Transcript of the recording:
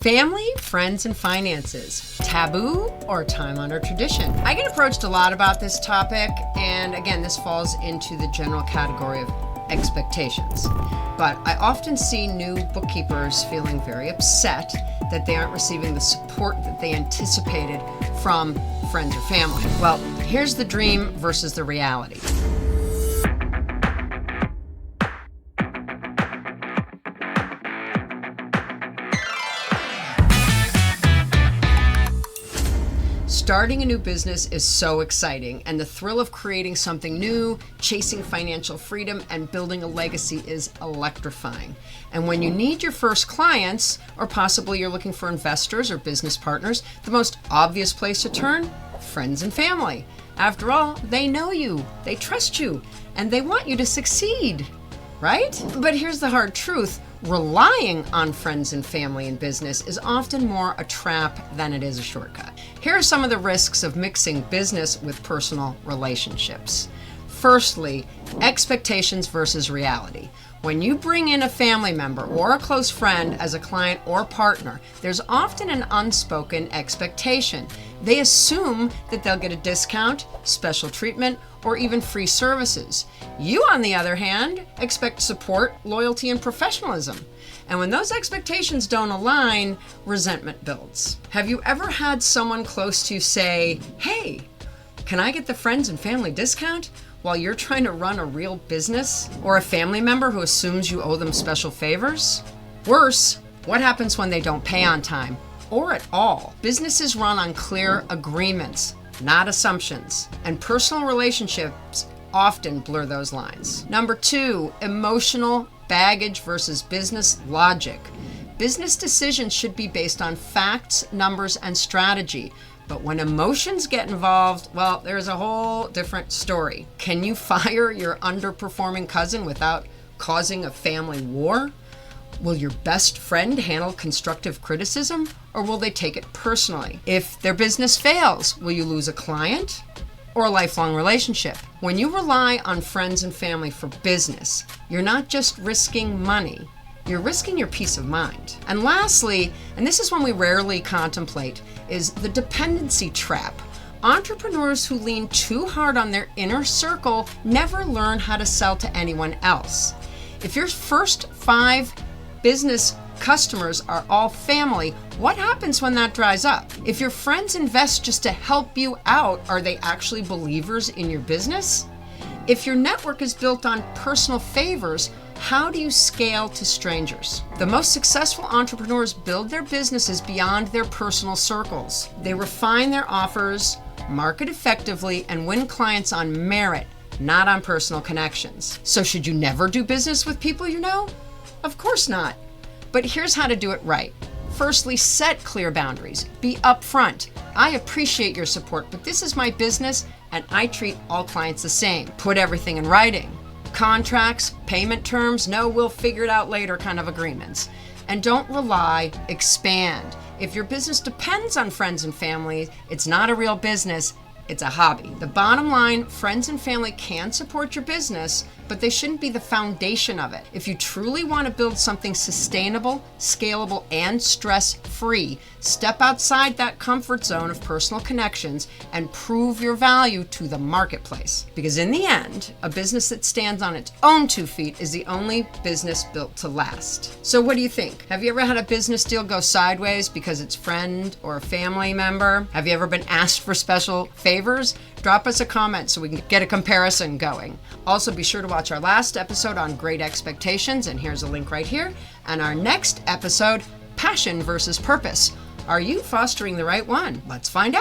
Family, friends, and finances. Taboo or time-honored tradition? I get approached a lot about this topic, and again, this falls into the general category of expectations. But I often see new bookkeepers feeling very upset that they aren't receiving the support that they anticipated from friends or family. Well, here's the dream versus the reality. Starting a new business is so exciting, and the thrill of creating something new, chasing financial freedom, and building a legacy is electrifying. And when you need your first clients, or possibly you're looking for investors or business partners, the most obvious place to turn? Friends and family. After all, they know you, they trust you, and they want you to succeed, right? But here's the hard truth. Relying on friends and family in business is often more a trap than it is a shortcut. Here are some of the risks of mixing business with personal relationships. Firstly, expectations versus reality. When you bring in a family member or a close friend as a client or partner, there's often an unspoken expectation. They assume that they'll get a discount, special treatment, or even free services. You, on the other hand, expect support, loyalty, and professionalism. And when those expectations don't align, resentment builds. Have you ever had someone close to you say, "Hey, can I get the friends and family discount?" while you're trying to run a real business? Or a family member who assumes you owe them special favors? Worse, what happens when they don't pay on time or at all? Businesses run on clear agreements, not assumptions, and personal relationships often blur those lines. Number 2, emotional baggage versus business logic. Business decisions should be based on facts, numbers, and strategy. But when emotions get involved, well, there's a whole different story. Can you fire your underperforming cousin without causing a family war? Will your best friend handle constructive criticism, or will they take it personally? If their business fails, will you lose a client or a lifelong relationship? When you rely on friends and family for business, you're not just risking money, you're risking your peace of mind. And lastly, and this is one we rarely contemplate, is the dependency trap. Entrepreneurs who lean too hard on their inner circle never learn how to sell to anyone else. If your first 5 business customers are all family, what happens when that dries up? If your friends invest just to help you out, are they actually believers in your business? If your network is built on personal favors, how do you scale to strangers? The most successful entrepreneurs build their businesses beyond their personal circles. They refine their offers, market effectively, and win clients on merit, not on personal connections. So should you never do business with people you know? Of course not. But here's how to do it right. Firstly, set clear boundaries. Be upfront. I appreciate your support, but this is my business and I treat all clients the same. Put everything in writing. Contracts, payment terms, no, we'll figure it out later kind of agreements. And don't rely, expand. If your business depends on friends and family, it's not a real business, it's a hobby. The bottom line, friends and family can support your business, but they shouldn't be the foundation of it. If you truly want to build something sustainable, scalable, and stress-free, step outside that comfort zone of personal connections and prove your value to the marketplace. Because in the end, a business that stands on its own 2 feet is the only business built to last. So what do you think? Have you ever had a business deal go sideways because it's friend or a family member? Have you ever been asked for special favors? Drop us a comment so we can get a comparison going. Also, be sure to watch our last episode on Great Expectations, and here's a link right here, and our next episode, Passion versus Purpose. Are you fostering the right one? Let's find out.